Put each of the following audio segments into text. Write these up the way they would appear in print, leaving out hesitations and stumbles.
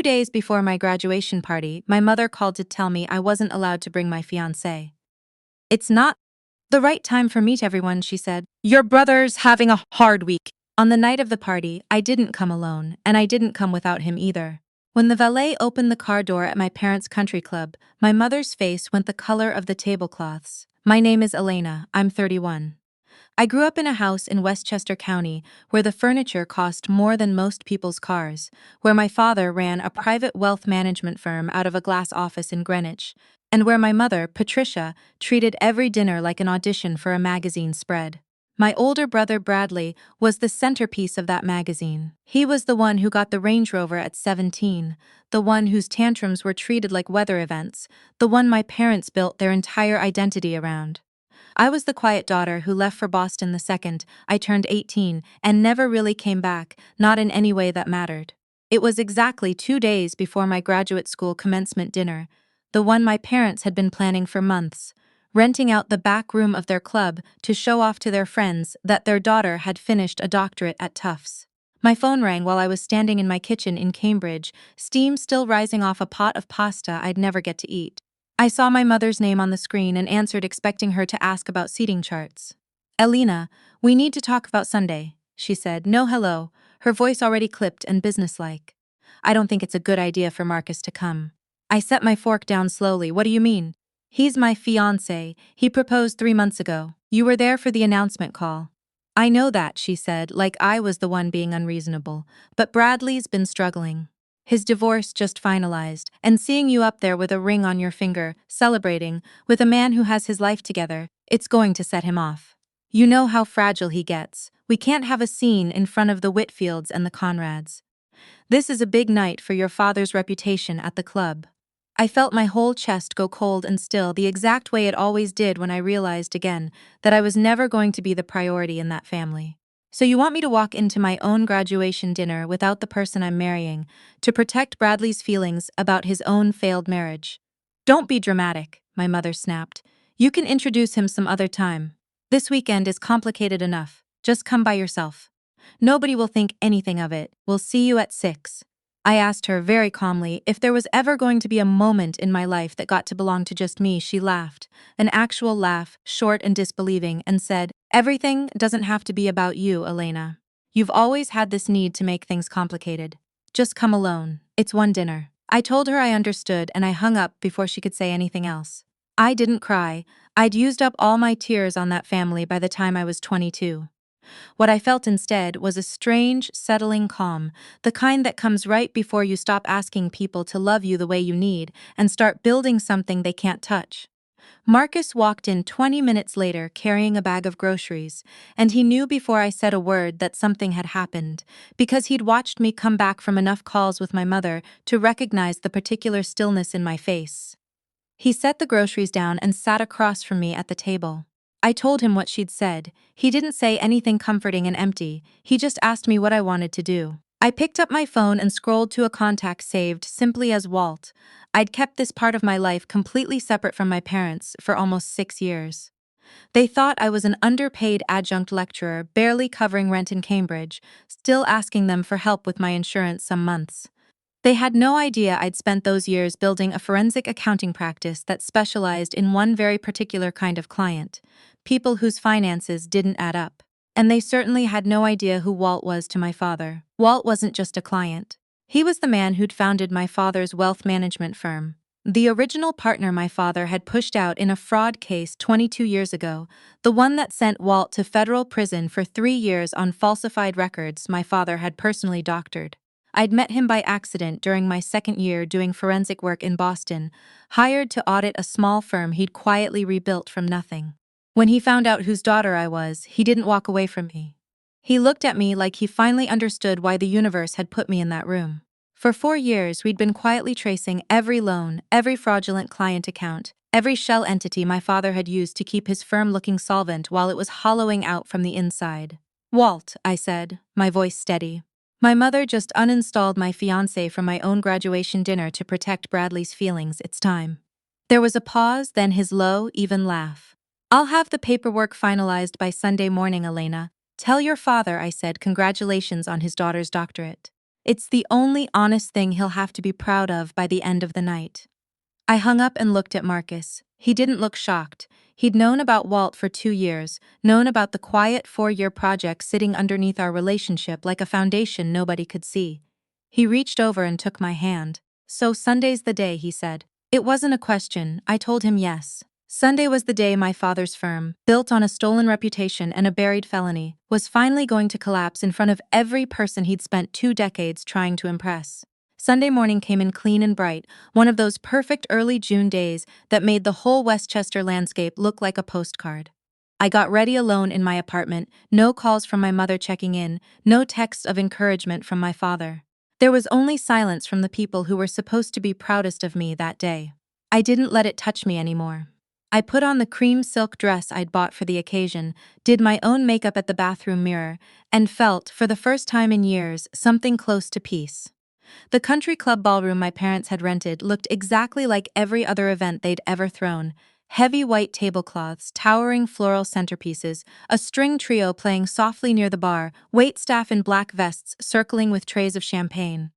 days before my graduation party, my mother called to tell me I wasn't allowed to bring my fiancé. "It's not the right time for meet everyone," she said. "Your brother's having a hard week." On the night of the party, I didn't come alone, and I didn't come without him either. When the valet opened the car door at my parents' country club, my mother's face went the color of the tablecloths. "My name is Elena. I'm 31. I grew up in a house in Westchester County where the furniture cost more than most people's cars, where my father ran a private wealth management firm out of a glass office in Greenwich, and where my mother, Patricia, treated every dinner like an audition for a magazine spread. My older brother Bradley was the centerpiece of that magazine. He was the one who got the Range Rover at 17, the one whose tantrums were treated like weather events, the one my parents built their entire identity around. I was the quiet daughter who left for Boston the second I turned 18 and never really came back, not in any way that mattered. It was exactly 2 days before my graduate school commencement dinner, the one my parents had been planning for months, renting out the back room of their club to show off to their friends that their daughter had finished a doctorate at Tufts. My phone rang while I was standing in my kitchen in Cambridge, steam still rising off a pot of pasta I'd never get to eat. I saw my mother's name on the screen and answered, expecting her to ask about seating charts. "Elena, we need to talk about Sunday," she said. No hello, her voice already clipped and businesslike. "I don't think it's a good idea for Marcus to come." I set my fork down slowly. "What do you mean?" "He's my fiancé. He proposed 3 months ago. You were there for the announcement call." "I know that," she said, like I was the one being unreasonable. "But Bradley's been struggling. His divorce just finalized, and seeing you up there with a ring on your finger, celebrating, with a man who has his life together, it's going to set him off. You know how fragile he gets. We can't have a scene in front of the Whitfields and the Conrads. This is a big night for your father's reputation at the club." I felt my whole chest go cold and still, the exact way it always did when I realized again that I was never going to be the priority in that family. "So you want me to walk into my own graduation dinner without the person I'm marrying, to protect Bradley's feelings about his own failed marriage?" "Don't be dramatic," my mother snapped. "You can introduce him some other time. This weekend is complicated enough. Just come by yourself. Nobody will think anything of it. We'll see you at 6. I asked her very calmly if there was ever going to be a moment in my life that got to belong to just me. She laughed, an actual laugh, short and disbelieving, and said, "Everything doesn't have to be about you, Elena. You've always had this need to make things complicated. Just come alone. It's one dinner." I told her I understood, and I hung up before she could say anything else. I didn't cry. I'd used up all my tears on that family by the time I was 22. What I felt instead was a strange, settling calm, the kind that comes right before you stop asking people to love you the way you need and start building something they can't touch. Marcus walked in 20 minutes later carrying a bag of groceries, and he knew before I said a word that something had happened, because he'd watched me come back from enough calls with my mother to recognize the particular stillness in my face. He set the groceries down and sat across from me at the table. I told him what she'd said. He didn't say anything comforting and empty. He just asked me what I wanted to do. I picked up my phone and scrolled to a contact saved simply as Walt. I'd kept this part of my life completely separate from my parents for almost 6 years. They thought I was an underpaid adjunct lecturer barely covering rent in Cambridge, still asking them for help with my insurance some months. They had no idea I'd spent those years building a forensic accounting practice that specialized in one very particular kind of client, people whose finances didn't add up. And they certainly had no idea who Walt was to my father. Walt wasn't just a client. He was the man who'd founded my father's wealth management firm. The original partner my father had pushed out in a fraud case 22 years ago, the one that sent Walt to federal prison for 3 years on falsified records my father had personally doctored. I'd met him by accident during my second year doing forensic work in Boston, hired to audit a small firm he'd quietly rebuilt from nothing. When he found out whose daughter I was, he didn't walk away from me. He looked at me like he finally understood why the universe had put me in that room. For 4 years, we'd been quietly tracing every loan, every fraudulent client account, every shell entity my father had used to keep his firm looking solvent while it was hollowing out from the inside. "Walt," I said, my voice steady. "My mother just uninstalled my fiancé from my own graduation dinner to protect Bradley's feelings. It's time." There was a pause, then his low, even laugh. "I'll have the paperwork finalized by Sunday morning, Elena. Tell your father I said congratulations on his daughter's doctorate." It's the only honest thing he'll have to be proud of by the end of the night. I hung up and looked at Marcus. He didn't look shocked. He'd known about Walt for 2 years, known about the quiet 4-year project sitting underneath our relationship like a foundation nobody could see. He reached over and took my hand. "So Sunday's the day," he said. It wasn't a question, I told him yes. Sunday was the day my father's firm, built on a stolen reputation and a buried felony, was finally going to collapse in front of every person he'd spent 2 decades trying to impress. Sunday morning came in clean and bright, one of those perfect early June days that made the whole Westchester landscape look like a postcard. I got ready alone in my apartment, no calls from my mother checking in, no texts of encouragement from my father. There was only silence from the people who were supposed to be proudest of me that day. I didn't let it touch me anymore. I put on the cream silk dress I'd bought for the occasion, did my own makeup at the bathroom mirror, and felt, for the first time in years, something close to peace. The country club ballroom my parents had rented looked exactly like every other event they'd ever thrown. Heavy white tablecloths, towering floral centerpieces, a string trio playing softly near the bar, waitstaff in black vests circling with trays of champagne.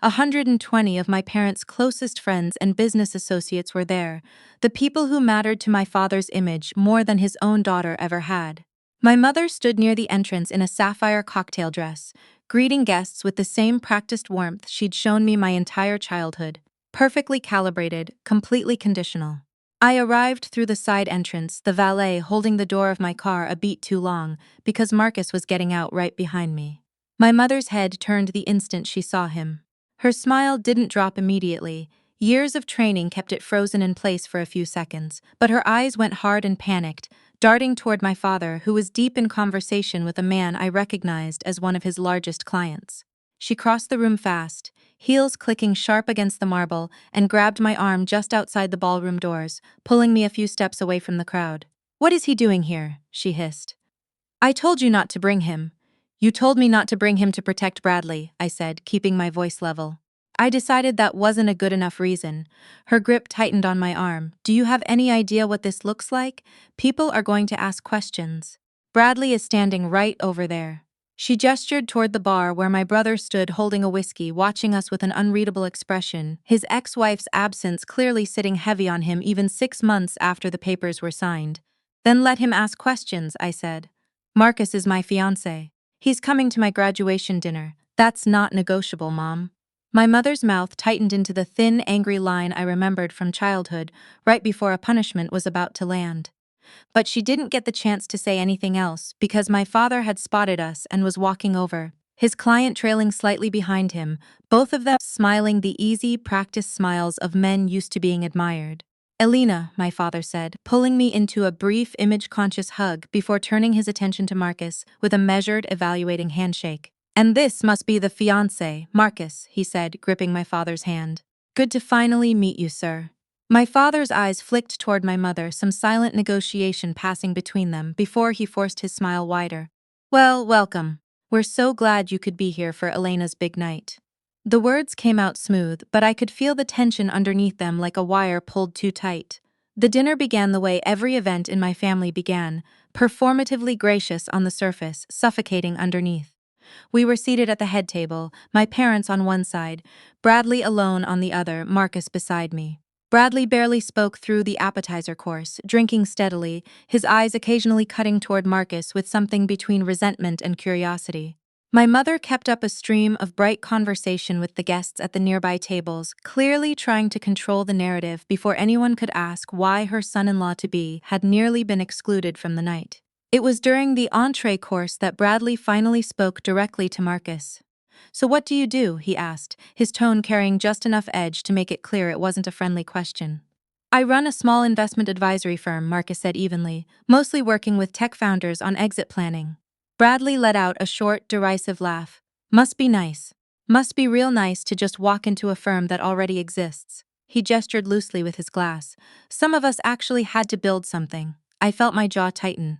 120 of my parents' closest friends and business associates were there, the people who mattered to my father's image more than his own daughter ever had. My mother stood near the entrance in a sapphire cocktail dress, greeting guests with the same practiced warmth she'd shown me my entire childhood, perfectly calibrated, completely conditional. I arrived through the side entrance, the valet holding the door of my car a beat too long, because Marcus was getting out right behind me. My mother's head turned the instant she saw him. Her smile didn't drop immediately. Years of training kept it frozen in place for a few seconds, but her eyes went hard and panicked, darting toward my father, who was deep in conversation with a man I recognized as one of his largest clients. She crossed the room fast, heels clicking sharp against the marble, and grabbed my arm just outside the ballroom doors, pulling me a few steps away from the crowd. "What is he doing here?" she hissed. "I told you not to bring him." "You told me not to bring him to protect Bradley," I said, keeping my voice level. I decided that wasn't a good enough reason. Her grip tightened on my arm. "Do you have any idea what this looks like? People are going to ask questions. Bradley is standing right over there." She gestured toward the bar where my brother stood holding a whiskey, watching us with an unreadable expression, his ex-wife's absence clearly sitting heavy on him even 6 months after the papers were signed. "Then let him ask questions," I said. "Marcus is my fiancé. He's coming to my graduation dinner. That's not negotiable, Mom." My mother's mouth tightened into the thin, angry line I remembered from childhood, right before a punishment was about to land. But she didn't get the chance to say anything else because my father had spotted us and was walking over, his client trailing slightly behind him, both of them smiling the easy, practiced smiles of men used to being admired. "Elena," my father said, pulling me into a brief, image-conscious hug before turning his attention to Marcus with a measured, evaluating handshake. "And this must be the fiancé, Marcus," he said, gripping my father's hand. "Good to finally meet you, sir." My father's eyes flicked toward my mother, some silent negotiation passing between them before he forced his smile wider. "Well, welcome. We're so glad you could be here for Elena's big night." The words came out smooth, but I could feel the tension underneath them like a wire pulled too tight. The dinner began the way every event in my family began, performatively gracious on the surface, suffocating underneath. We were seated at the head table, my parents on one side, Bradley alone on the other, Marcus beside me. Bradley barely spoke through the appetizer course, drinking steadily, his eyes occasionally cutting toward Marcus with something between resentment and curiosity. My mother kept up a stream of bright conversation with the guests at the nearby tables, clearly trying to control the narrative before anyone could ask why her son-in-law-to-be had nearly been excluded from the night. It was during the entree course that Bradley finally spoke directly to Marcus. "So what do you do?" he asked, his tone carrying just enough edge to make it clear it wasn't a friendly question. "I run a small investment advisory firm," Marcus said evenly, "mostly working with tech founders on exit planning." Bradley let out a short, derisive laugh. "Must be nice. Must be real nice to just walk into a firm that already exists." He gestured loosely with his glass. "Some of us actually had to build something." I felt my jaw tighten.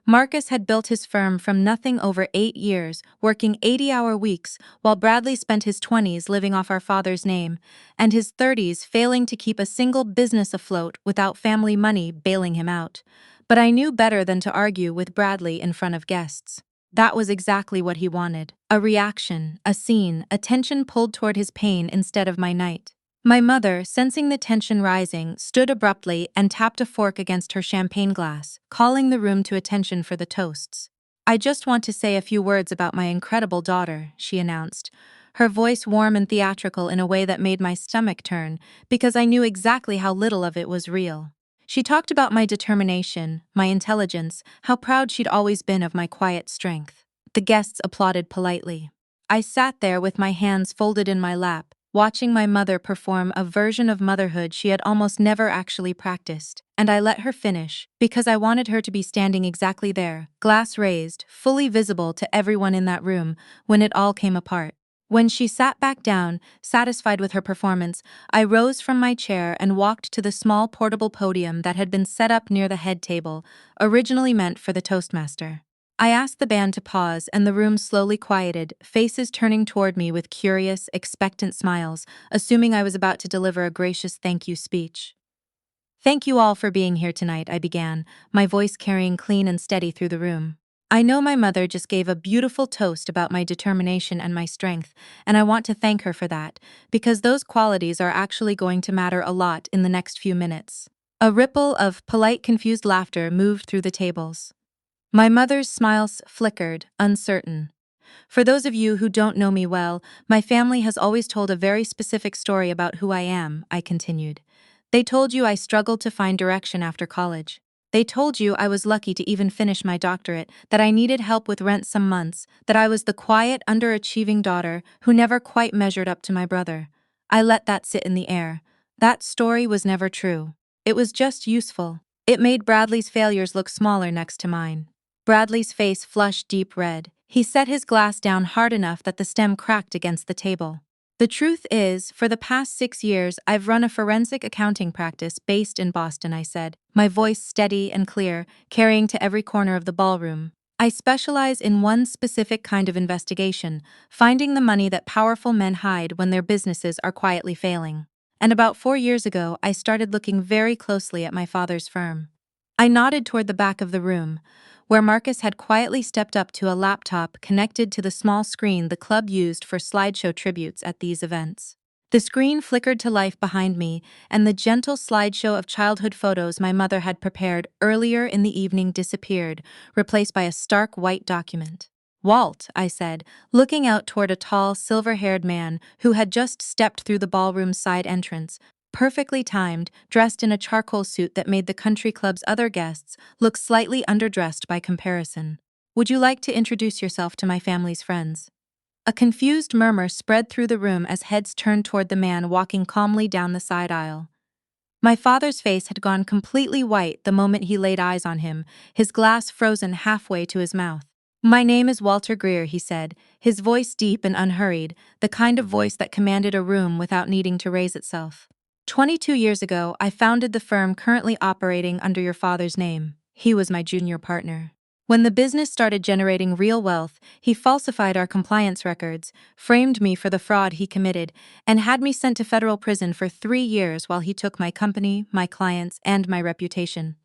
Marcus had built his firm from nothing over 8 years, working 80-hour weeks, while Bradley spent his 20s living off our father's name, and his 30s failing to keep a single business afloat without family money bailing him out. But I knew better than to argue with Bradley in front of guests. That was exactly what he wanted. A reaction, a scene, attention pulled toward his pain instead of my night. My mother, sensing the tension rising, stood abruptly and tapped a fork against her champagne glass, calling the room to attention for the toasts. "I just want to say a few words about my incredible daughter," she announced, her voice warm and theatrical in a way that made my stomach turn, because I knew exactly how little of it was real. She talked about my determination, my intelligence, how proud she'd always been of my quiet strength. The guests applauded politely. I sat there with my hands folded in my lap, watching my mother perform a version of motherhood she had almost never actually practiced, and I let her finish, because I wanted her to be standing exactly there, glass raised, fully visible to everyone in that room, when it all came apart. When she sat back down, satisfied with her performance, I rose from my chair and walked to the small portable podium that had been set up near the head table, originally meant for the Toastmaster. I asked the band to pause, and the room slowly quieted, faces turning toward me with curious, expectant smiles, assuming I was about to deliver a gracious thank you speech. "Thank you all for being here tonight," I began, my voice carrying clean and steady through the room. "I know my mother just gave a beautiful toast about my determination and my strength, and I want to thank her for that, because those qualities are actually going to matter a lot in the next few minutes." A ripple of polite, confused laughter moved through the tables. My mother's smiles flickered, uncertain. "For those of you who don't know me well, my family has always told a very specific story about who I am," I continued. "They told you I struggled to find direction after college. They told you I was lucky to even finish my doctorate, that I needed help with rent some months, that I was the quiet, underachieving daughter who never quite measured up to my brother. I let that sit in the air. That story was never true. It was just useful. It made Bradley's failures look smaller next to mine." Bradley's face flushed deep red. He set his glass down hard enough that the stem cracked against the table. "The truth is, for the past 6 years, I've run a forensic accounting practice based in Boston," I said, my voice steady and clear, carrying to every corner of the ballroom. "I specialize in one specific kind of investigation, finding the money that powerful men hide when their businesses are quietly failing. And about 4 years ago, I started looking very closely at my father's firm." I nodded toward the back of the room, where Marcus had quietly stepped up to a laptop connected to the small screen the club used for slideshow tributes at these events. The screen flickered to life behind me, and the gentle slideshow of childhood photos my mother had prepared earlier in the evening disappeared, replaced by a stark white document. "Walt," I said, looking out toward a tall, silver-haired man who had just stepped through the ballroom's side entrance, perfectly timed, dressed in a charcoal suit that made the country club's other guests look slightly underdressed by comparison. "Would you like to introduce yourself to my family's friends?" A confused murmur spread through the room as heads turned toward the man walking calmly down the side aisle. My father's face had gone completely white the moment he laid eyes on him, his glass frozen halfway to his mouth. "My name is Walter Greer," he said, his voice deep and unhurried, the kind of voice that commanded a room without needing to raise itself. 22 years ago, I founded the firm currently operating under your father's name. He was my junior partner. When the business started generating real wealth, he falsified our compliance records, framed me for the fraud he committed, and had me sent to federal prison for 3 years while he took my company, my clients, and my reputation."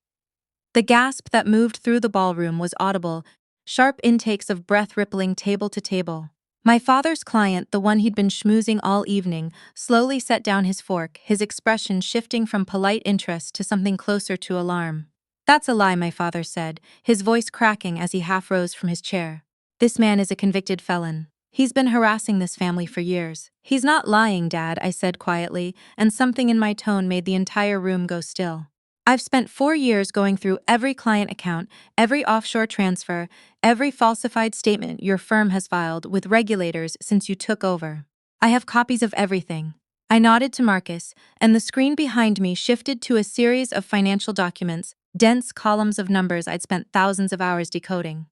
The gasp that moved through the ballroom was audible, sharp intakes of breath rippling table to table. My father's client, the one he'd been schmoozing all evening, slowly set down his fork, his expression shifting from polite interest to something closer to alarm. "That's a lie," my father said, his voice cracking as he half rose from his chair. "This man is a convicted felon. He's been harassing this family for years." "He's not lying, Dad," I said quietly, and something in my tone made the entire room go still. "I've spent 4 years going through every client account, every offshore transfer, every falsified statement your firm has filed with regulators since you took over. I have copies of everything." I nodded to Marcus, and the screen behind me shifted to a series of financial documents, dense columns of numbers I'd spent thousands of hours decoding.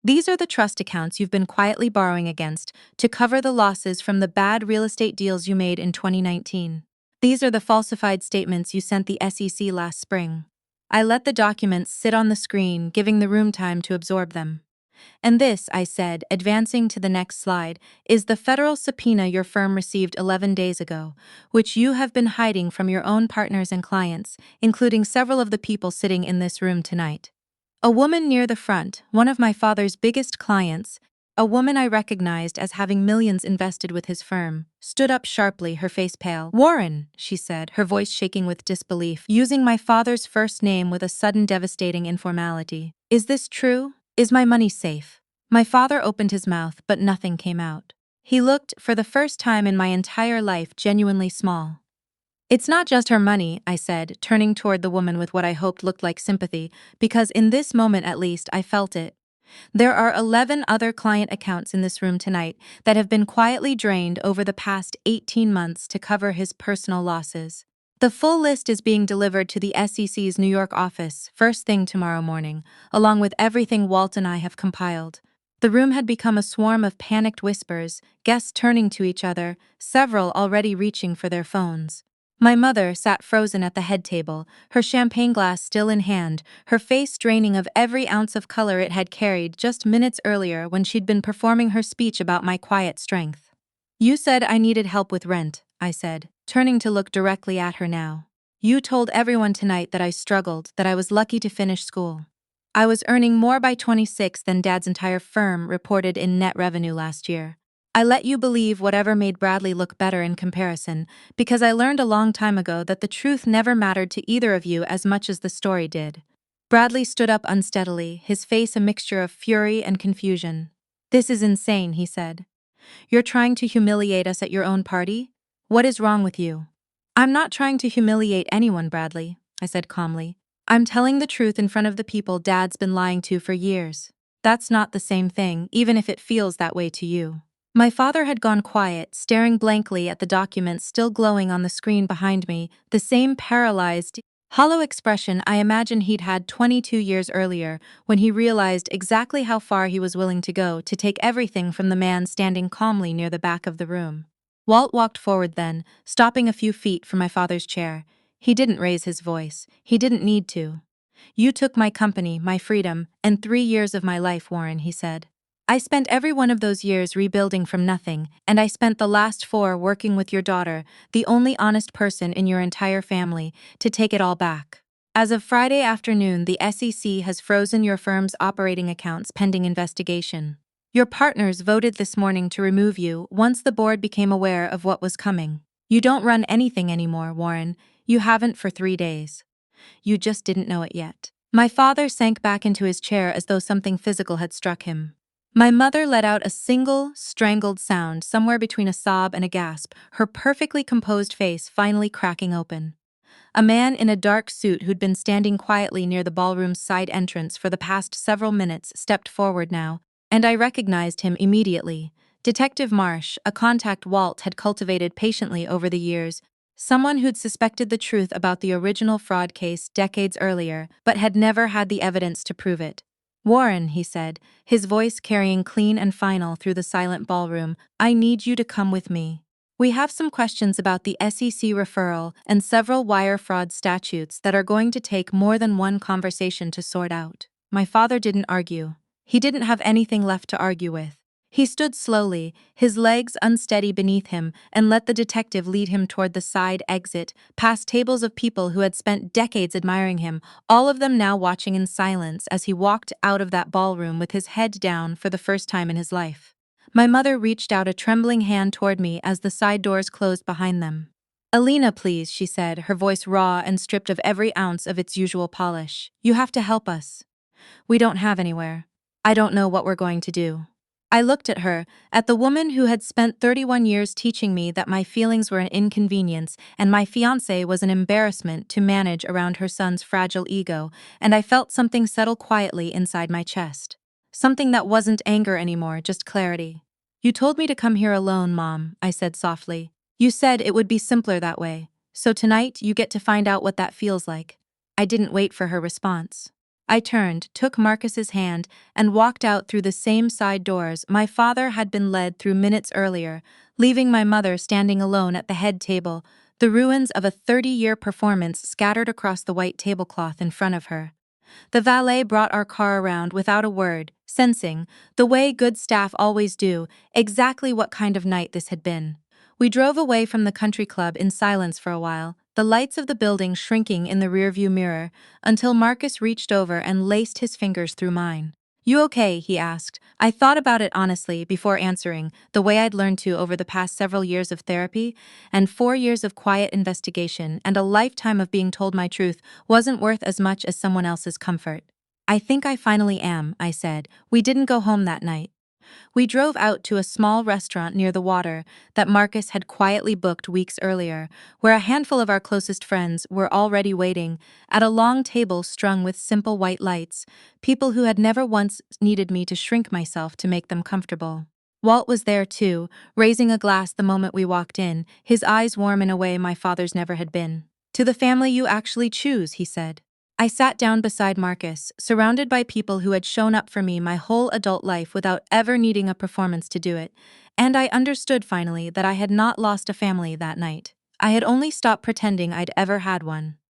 "These are the trust accounts you've been quietly borrowing against to cover the losses from the bad real estate deals you made in 2019. These are the falsified statements you sent the SEC last spring." I let the documents sit on the screen, giving the room time to absorb them. "And this," I said, advancing to the next slide, "is the federal subpoena your firm received 11 days ago, which you have been hiding from your own partners and clients, including several of the people sitting in this room tonight." A woman near the front, one of my father's biggest clients, a woman I recognized as having millions invested with his firm, stood up sharply, her face pale. "Warren," she said, her voice shaking with disbelief, using my father's first name with a sudden devastating informality. "Is this true? Is my money safe?" My father opened his mouth, but nothing came out. He looked, for the first time in my entire life, genuinely small. "It's not just her money," I said, turning toward the woman with what I hoped looked like sympathy, because in this moment at least I felt it. "There are 11 other client accounts in this room tonight that have been quietly drained over the past 18 months to cover his personal losses. The full list is being delivered to the SEC's New York office first thing tomorrow morning, along with everything Walt and I have compiled." The room had become a swarm of panicked whispers, guests turning to each other, several already reaching for their phones. My mother sat frozen at the head table, her champagne glass still in hand, her face draining of every ounce of color it had carried just minutes earlier when she'd been performing her speech about my quiet strength. "You said I needed help with rent," I said, turning to look directly at her now. "You told everyone tonight that I struggled, that I was lucky to finish school. I was earning more by 26 than Dad's entire firm reported in net revenue last year. I let you believe whatever made Bradley look better in comparison, because I learned a long time ago that the truth never mattered to either of you as much as the story did." Bradley stood up unsteadily, his face a mixture of fury and confusion. "This is insane," he said. "You're trying to humiliate us at your own party? What is wrong with you?" "I'm not trying to humiliate anyone, Bradley," I said calmly. "I'm telling the truth in front of the people Dad's been lying to for years. That's not the same thing, even if it feels that way to you." My father had gone quiet, staring blankly at the documents still glowing on the screen behind me, the same paralyzed, hollow expression I imagine he'd had 22 years earlier, when he realized exactly how far he was willing to go to take everything from the man standing calmly near the back of the room. Walt walked forward then, stopping a few feet from my father's chair. He didn't raise his voice. He didn't need to. "You took my company, my freedom, and 3 years of my life, Warren," he said. "I spent every one of those years rebuilding from nothing, and I spent the last 4 working with your daughter, the only honest person in your entire family, to take it all back. As of Friday afternoon, the SEC has frozen your firm's operating accounts pending investigation. Your partners voted this morning to remove you once the board became aware of what was coming. You don't run anything anymore, Warren. You haven't for 3 days. You just didn't know it yet." My father sank back into his chair as though something physical had struck him. My mother let out a single, strangled sound somewhere between a sob and a gasp, her perfectly composed face finally cracking open. A man in a dark suit who'd been standing quietly near the ballroom's side entrance for the past several minutes stepped forward now, and I recognized him immediately. Detective Marsh, a contact Walt had cultivated patiently over the years, someone who'd suspected the truth about the original fraud case decades earlier, but had never had the evidence to prove it. "Warren," he said, his voice carrying clean and final through the silent ballroom, "I need you to come with me. We have some questions about the SEC referral and several wire fraud statutes that are going to take more than one conversation to sort out." My father didn't argue. He didn't have anything left to argue with. He stood slowly, his legs unsteady beneath him, and let the detective lead him toward the side exit, past tables of people who had spent decades admiring him, all of them now watching in silence as he walked out of that ballroom with his head down for the first time in his life. My mother reached out a trembling hand toward me as the side doors closed behind them. "Elena, please," she said, her voice raw and stripped of every ounce of its usual polish. "You have to help us. We don't have anywhere. I don't know what we're going to do." I looked at her, at the woman who had spent 31 years teaching me that my feelings were an inconvenience and my fiancé was an embarrassment to manage around her son's fragile ego, and I felt something settle quietly inside my chest. Something that wasn't anger anymore, just clarity. "You told me to come here alone, Mom," I said softly. "You said it would be simpler that way. So tonight, you get to find out what that feels like." I didn't wait for her response. I turned, took Marcus's hand, and walked out through the same side doors my father had been led through minutes earlier, leaving my mother standing alone at the head table, the ruins of a 30-year performance scattered across the white tablecloth in front of her. The valet brought our car around without a word, sensing, the way good staff always do, exactly what kind of night this had been. We drove away from the country club in silence for a while, the lights of the building shrinking in the rearview mirror, until Marcus reached over and laced his fingers through mine. "You okay?" he asked. I thought about it honestly before answering, the way I'd learned to over the past several years of therapy, and 4 years of quiet investigation and a lifetime of being told my truth wasn't worth as much as someone else's comfort. "I think I finally am," I said. We didn't go home that night. We drove out to a small restaurant near the water that Marcus had quietly booked weeks earlier, where a handful of our closest friends were already waiting at a long table strung with simple white lights, people who had never once needed me to shrink myself to make them comfortable. Walt was there too, raising a glass the moment we walked in, his eyes warm in a way my father's never had been. "To the family you actually choose," he said. I sat down beside Marcus, surrounded by people who had shown up for me my whole adult life without ever needing a performance to do it, and I understood finally that I had not lost a family that night. I had only stopped pretending I'd ever had one.